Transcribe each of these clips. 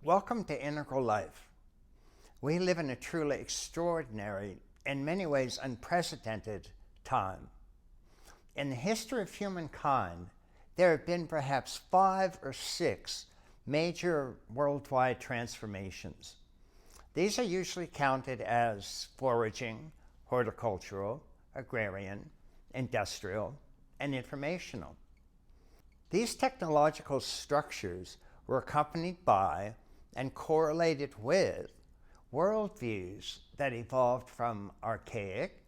Welcome to Integral Life. We live in a truly extraordinary, in many ways unprecedented, time. In the history of humankind, there have been perhaps 5 or 6 major worldwide transformations. These are usually counted as foraging, horticultural, agrarian, industrial, and informational. These technological structures were accompanied by and correlated with worldviews that evolved from archaic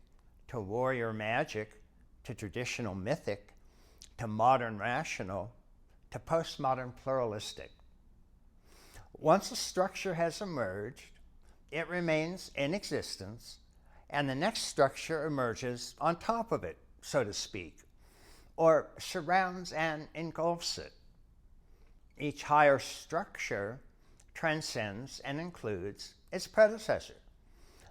to warrior magic to traditional mythic to modern rational to postmodern pluralistic. Once a structure has emerged, it remains in existence, and the next structure emerges on top of it, so to speak, or surrounds and engulfs it. Each higher structure transcends and includes its predecessor,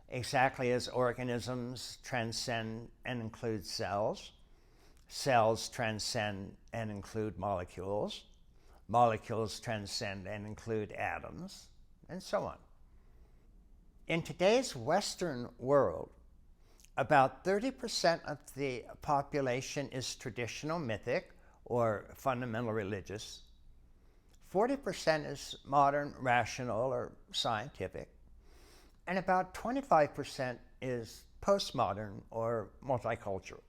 exactly as organisms transcend and include cells, cells transcend and include molecules, molecules transcend and include atoms, and so on. In today's Western world, about 30% of the population is traditional mythic or fundamental religious. 40% is modern rational or scientific, and about 25% is postmodern or multicultural.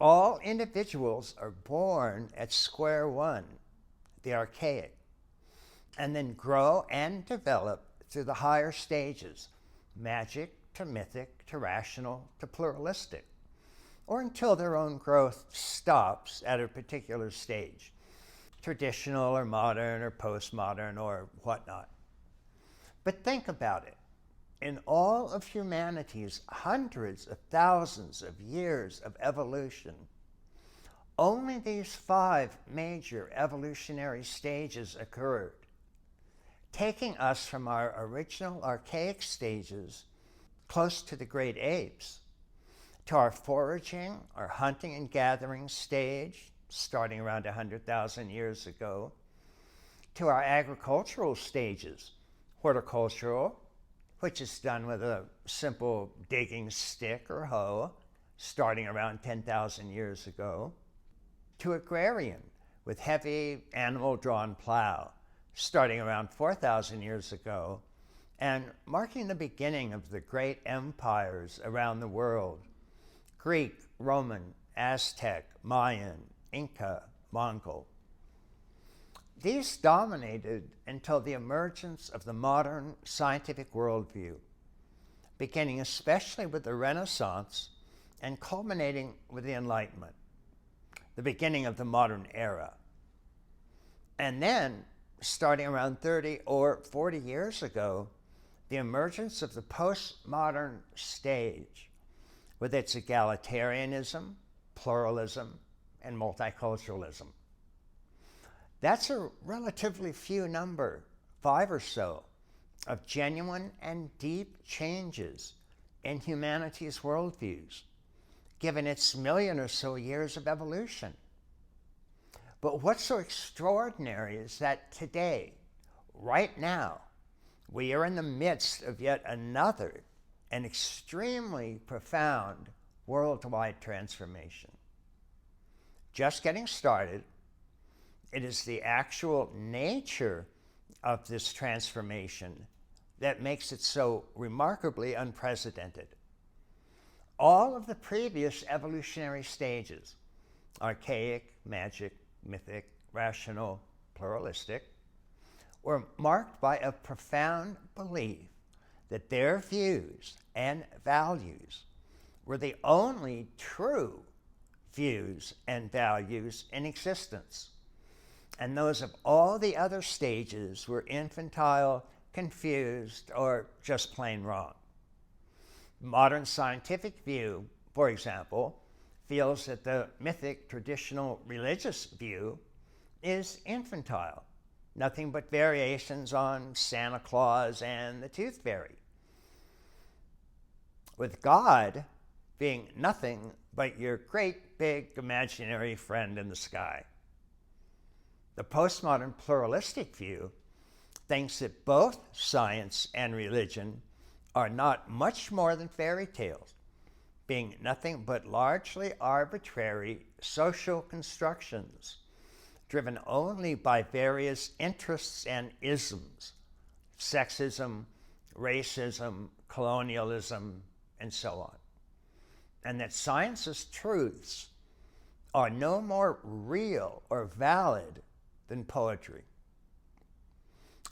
All individuals are born at square one, the archaic, and then grow and develop through the higher stages, magic to mythic to rational to pluralistic, or until their own growth stops at a particular stage, traditional or modern or postmodern or whatnot. But think about it. In all of humanity's hundreds of thousands of years of evolution, only these 5 major evolutionary stages occurred, taking us from our original archaic stages close to the great apes to our foraging, our hunting and gathering stage, starting around 100,000 years ago, to our agricultural stages, horticultural, which is done with a simple digging stick or hoe, starting around 10,000 years ago, to agrarian, with heavy animal-drawn plow, starting around 4,000 years ago, and marking the beginning of the great empires around the world: Greek, Roman, Aztec, Mayan, Inca, Mongol. These dominated until the emergence of the modern scientific worldview, beginning especially with the Renaissance and culminating with the Enlightenment, the beginning of the modern era. And then, starting around 30 or 40 years ago, the emergence of the postmodern stage, with its egalitarianism, pluralism, and multiculturalism. That's a relatively few number, 5 or so, of genuine and deep changes in humanity's worldviews, given its million or so years of evolution. But what's so extraordinary is that today, right now, we are in the midst of yet another and extremely profound worldwide transformation. Just getting started, it is the actual nature of this transformation that makes it so remarkably unprecedented. All of the previous evolutionary stages, archaic, magic, mythic, rational, pluralistic, were marked by a profound belief that their views and values were the only true views and values in existence, and those of all the other stages were infantile, confused, or just plain wrong. Modern scientific view, for example, feels that the mythic traditional religious view is infantile, nothing but variations on Santa Claus and the Tooth Fairy, with God being nothing but your great big imaginary friend in the sky. The postmodern pluralistic view thinks that both science and religion are not much more than fairy tales, being nothing but largely arbitrary social constructions, driven only by various interests and isms, sexism, racism, colonialism, and so on. And that science's truths are no more real or valid than poetry.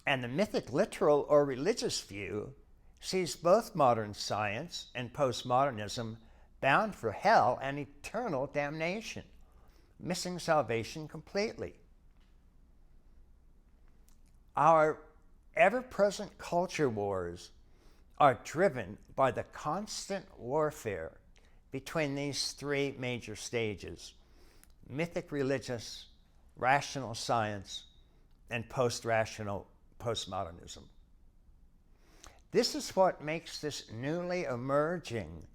And the mythic, literal, or religious view sees both modern science and postmodernism bound for hell and eternal damnation, missing salvation completely. Our ever-present culture wars are driven by the constant warfare between these three major stages: mythic religious, rational science, and post-rational postmodernism. This is what makes this newly emerging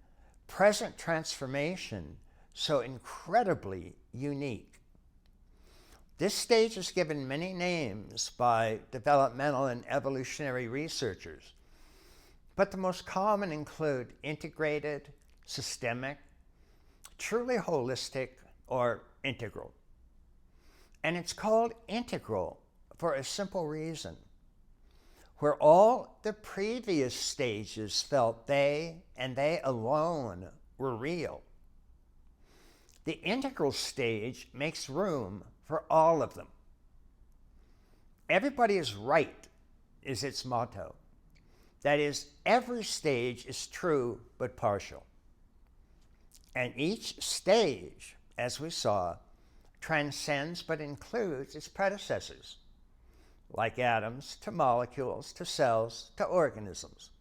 present transformation so incredibly unique. This stage is given many names by developmental and evolutionary researchers, but the most common include integrated, systemic, truly holistic, or integral. And it's called integral for a simple reason. Where all the previous stages felt they and they alone were real, the integral stage makes room for all of them. Everybody is right is its motto. That is, every stage is true but partial. And each stage, as we saw, transcends but includes its predecessors, like atoms to molecules to cells to organisms,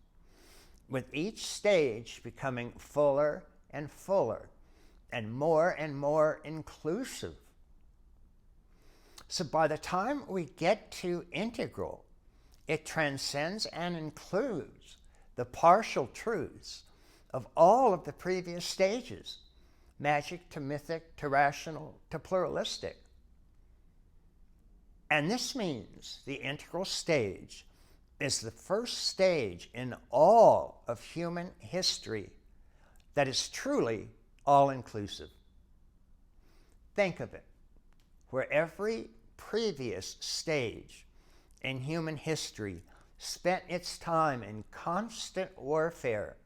with each stage becoming fuller and fuller and more inclusive. So by the time we get to integral, it transcends and includes the partial truths of all of the previous stages, magic to mythic to rational to pluralistic. And this means the integral stage is the first stage in all of human history that is truly all-inclusive. Think of it, where every previous stage in human history spent its time in constant warfare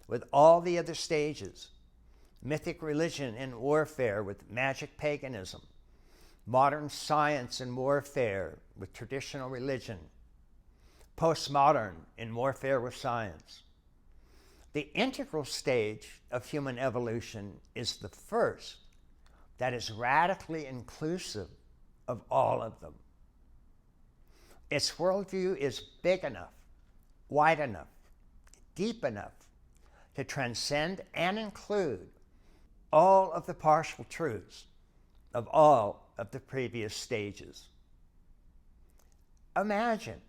with all the other stages: mythic religion in warfare with magic paganism, modern science in warfare with traditional religion, postmodern in warfare with science. The integral stage of human evolution is the first that is radically inclusive of all of them. Its worldview is big enough, wide enough, deep enough to transcend and include all of the partial truths of all of the previous stages. Imagine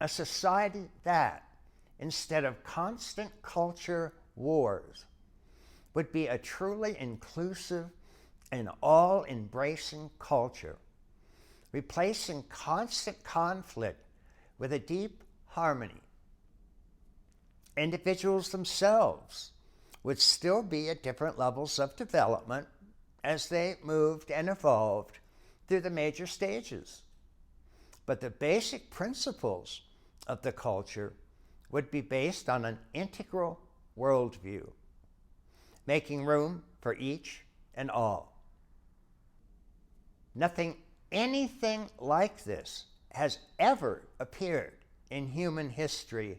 a society that, instead of constant culture wars, would be a truly inclusive and all-embracing culture, replacing constant conflict with a deep harmony. Individuals themselves would still be at different levels of development as they moved and evolved through the major stages. But the basic principles of the culture would be based on an integral worldview, making room for each and all. Anything like this has ever appeared in human history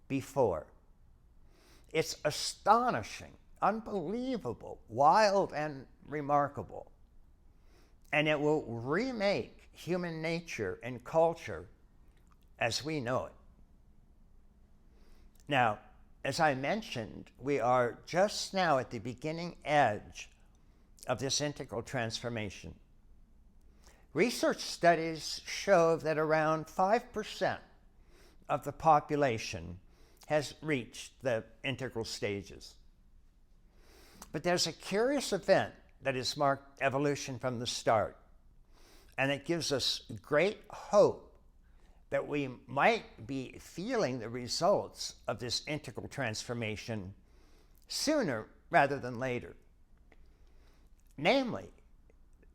before. It's astonishing, unbelievable, wild, and remarkable. And it will remake human nature and culture as we know it. Now, as I mentioned, we are just now at the beginning edge of this integral transformation. Research studies show that around 5% of the population has reached the integral stages. But there's a curious event that has marked evolution from the start, and it gives us great hope that we might be feeling the results of this integral transformation sooner rather than later. Namely,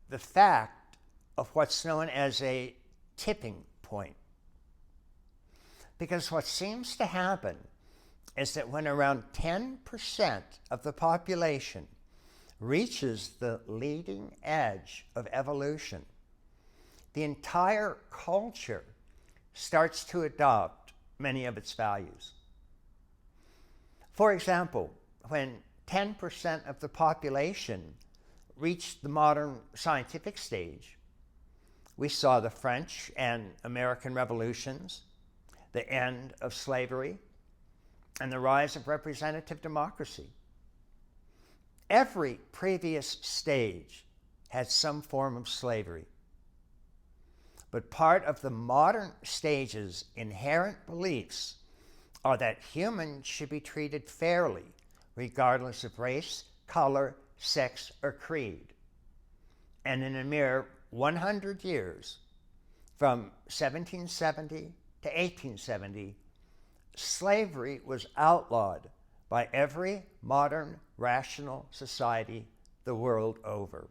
the fact of what's known as a tipping point. Because what seems to happen is that when around 10% of the population reaches the leading edge of evolution, the entire culture starts to adopt many of its values. For example, when 10% of the population reached the modern scientific stage, we saw the French and American revolutions, the end of slavery, and the rise of representative democracy. Every previous stage had some form of slavery. But part of the modern stage's inherent beliefs are that humans should be treated fairly, regardless of race, color, sex, or creed. And in a mere 100 years, from 1770 to 1870, slavery was outlawed by every modern rational society the world over.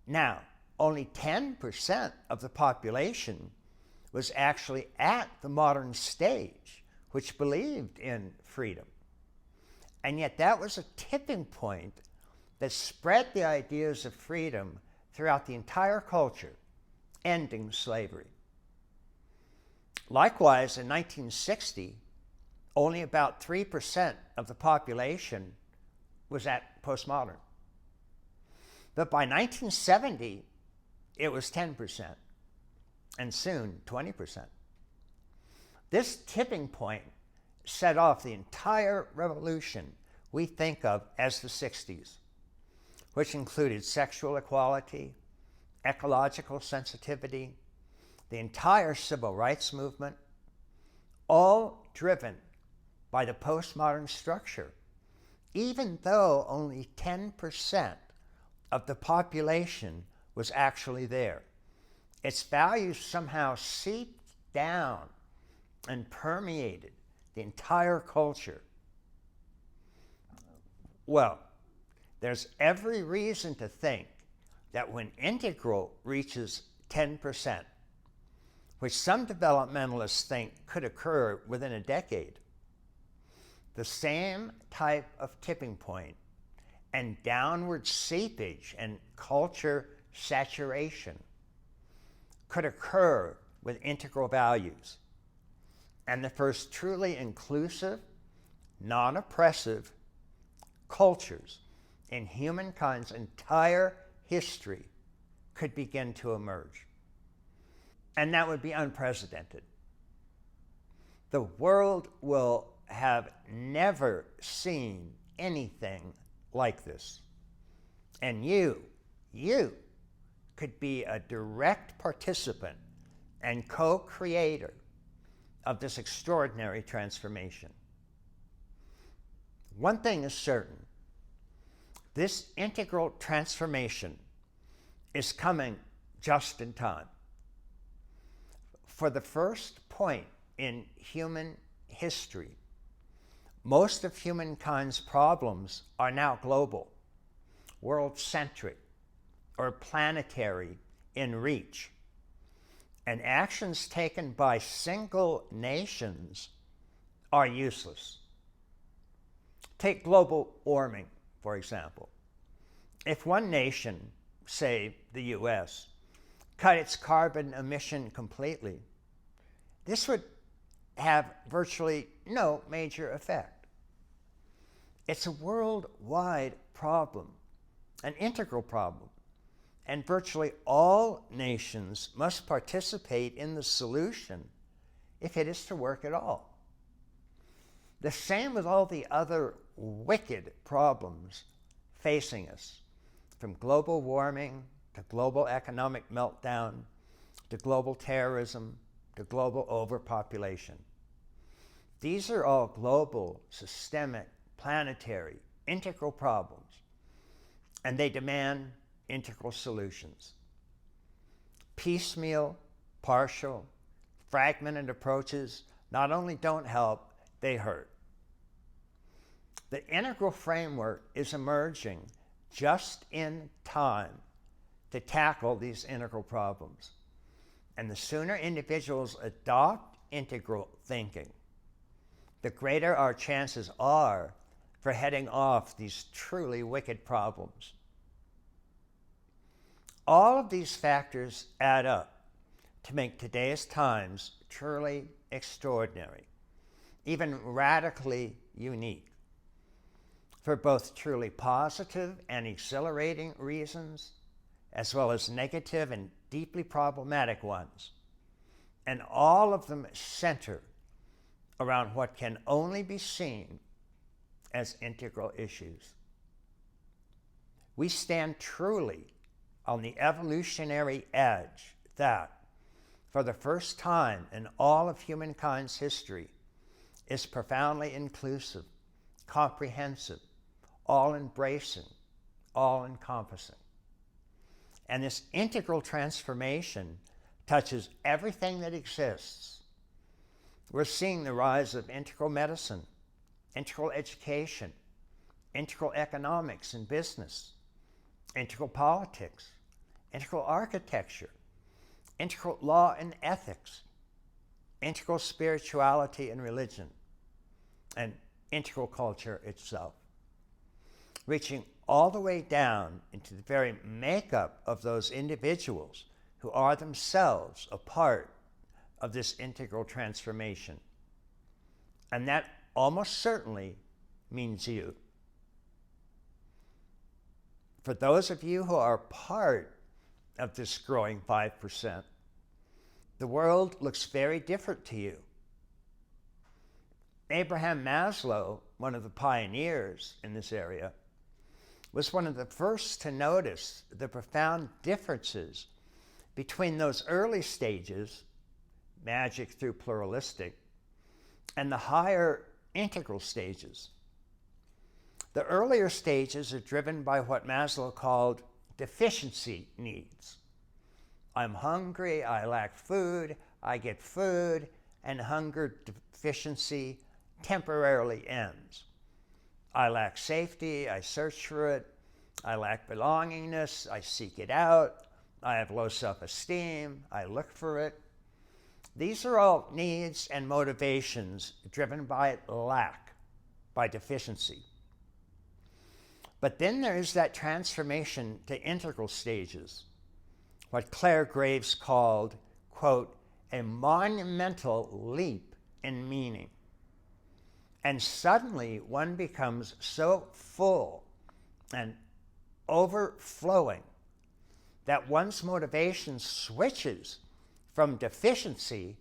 Now, only 10% of the population was actually at the modern stage, which believed in freedom. And yet that was a tipping point that spread the ideas of freedom throughout the entire culture, ending slavery. Likewise, in 1960, only about 3% of the population was at postmodern. But by 1970, it was 10%, and soon 20%. This tipping point set off the entire revolution we think of as the 60s, which included sexual equality, ecological sensitivity, the entire civil rights movement, all driven by the postmodern structure, even though only 10% of the population was actually there. Its values somehow seeped down and permeated the entire culture. Well, there's every reason to think that when integral reaches 10%, which some developmentalists think could occur within a decade, the same type of tipping point and downward seepage and culture saturation could occur with integral values. And the first truly inclusive, non-oppressive cultures in humankind's entire history could begin to emerge. And that would be unprecedented. The world will have never seen anything like this. And you could be a direct participant and co-creator of this extraordinary transformation. One thing is certain: this integral transformation is coming just in time. For the first point in human history, most of humankind's problems are now global, world-centric, or planetary in reach. And actions taken by single nations are useless. Take global warming, for example. If one nation, say the US, cut its carbon emission completely, this would have virtually no major effect. It's a worldwide problem, an integral problem, and virtually all nations must participate in the solution if it is to work at all. The same with all the other wicked problems facing us, from global warming to global economic meltdown to global terrorism to global overpopulation. These are all global, systemic, planetary, integral problems, and they demand integral solutions. Piecemeal, partial, fragmented approaches not only don't help, they hurt. The integral framework is emerging just in time to tackle these integral problems. And the sooner individuals adopt integral thinking, the greater our chances are for heading off these truly wicked problems. All of these factors add up to make today's times truly extraordinary, even radically unique, for both truly positive and exhilarating reasons, as well as negative and deeply problematic ones, and all of them center around what can only be seen as integral issues. We stand truly on the evolutionary edge that, for the first time in all of humankind's history, is profoundly inclusive, comprehensive, all-embracing, all-encompassing. And this integral transformation touches everything that exists. We're seeing the rise of integral medicine, integral education, integral economics and business, integral politics, integral architecture, integral law and ethics, integral spirituality and religion, and integral culture itself, reaching all the way down into the very makeup of those individuals who are themselves a part of this integral transformation. And that almost certainly means you. For those of you who are part of this growing 5%, the world looks very different to you. Abraham Maslow, one of the pioneers in this area, was one of the first to notice the profound differences between those early stages, magic through pluralistic, and the higher integral stages. The earlier stages are driven by what Maslow called deficiency needs. I'm hungry, I lack food, I get food, and hunger deficiency temporarily ends. I lack safety, I search for it. I lack belongingness, I seek it out. I have low self-esteem, I look for it. These are all needs and motivations driven by lack, by deficiency. But then there's that transformation to integral stages, what Claire Graves called, quote, a monumental leap in meaning. And suddenly one becomes so full and overflowing that one's motivation switches from deficiency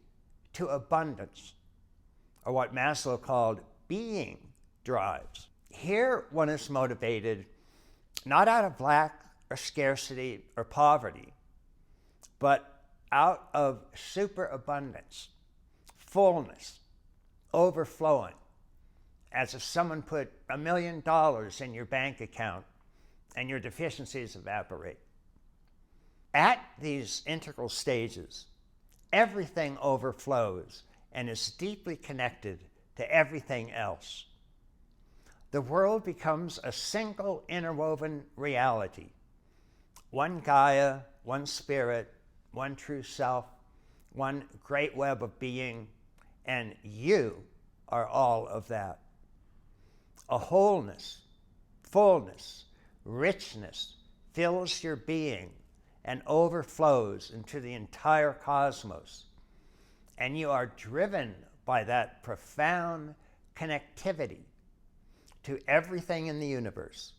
to abundance, or what Maslow called being drives. Here one is motivated not out of lack or scarcity or poverty, but out of superabundance, fullness, overflowing, as if someone put $1 million in your bank account and your deficiencies evaporate. At these integral stages, everything overflows and is deeply connected to everything else. The world becomes a single interwoven reality. One Gaia, one spirit, one true self, one great web of being, and you are all of that. A wholeness, fullness, richness fills your being and overflows into the entire cosmos. And you are driven by that profound connectivity to everything in the universe.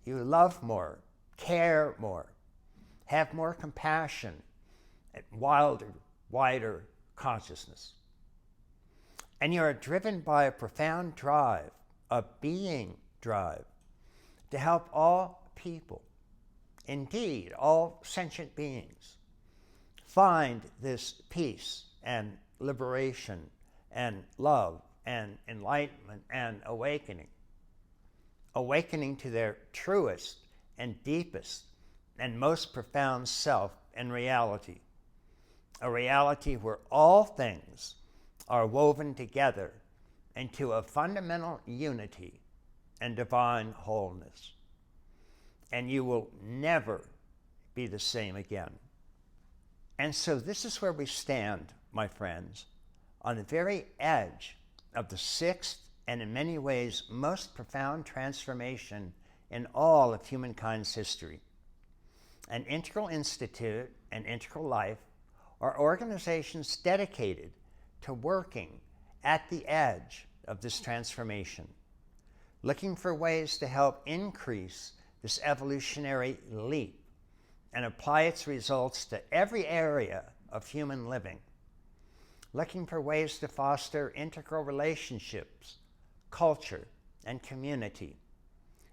You love more, care more, have more compassion, and wider consciousness. And you are driven by a profound drive, a being drive, to help all people, indeed all sentient beings, find this peace and liberation and love and enlightenment and awakening to their truest and deepest and most profound self and reality, a reality where all things are woven together into a fundamental unity and divine wholeness. And you will never be the same again. And so this is where we stand, my friends, on the very edge of the sixth and in many ways most profound transformation in all of humankind's history. An Integral Institute and Integral Life are organizations dedicated to working at the edge of this transformation, looking for ways to help increase this evolutionary leap and apply its results to every area of human living, looking for ways to foster integral relationships, culture, and community,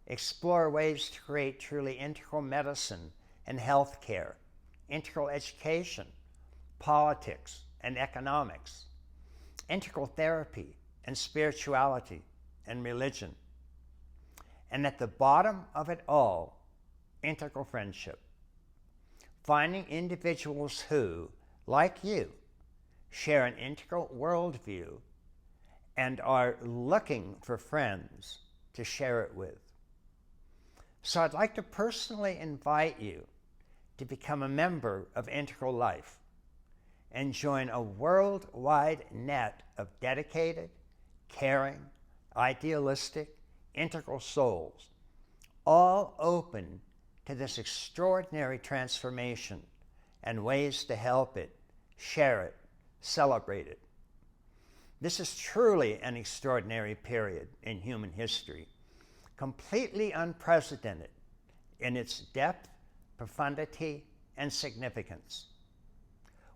explore ways to create truly integral medicine and health care, integral education, politics, and economics, integral therapy and spirituality and religion, and at the bottom of it all, integral friendship. Finding individuals who, like you, share an integral worldview and are looking for friends to share it with. So I'd like to personally invite you to become a member of Integral Life and join a worldwide net of dedicated, caring, idealistic, integral souls, all open to this extraordinary transformation and ways to help it, share it, celebrate it. This is truly an extraordinary period in human history, completely unprecedented in its depth, profundity, and significance.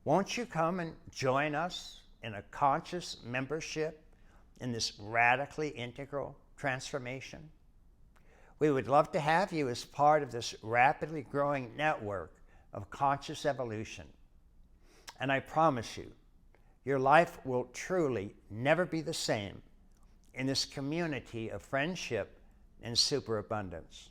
Won't you come and join us in a conscious membership in this radically integral transformation? We would love to have you as part of this rapidly growing network of conscious evolution. And I promise you, your life will truly never be the same in this community of friendship and superabundance.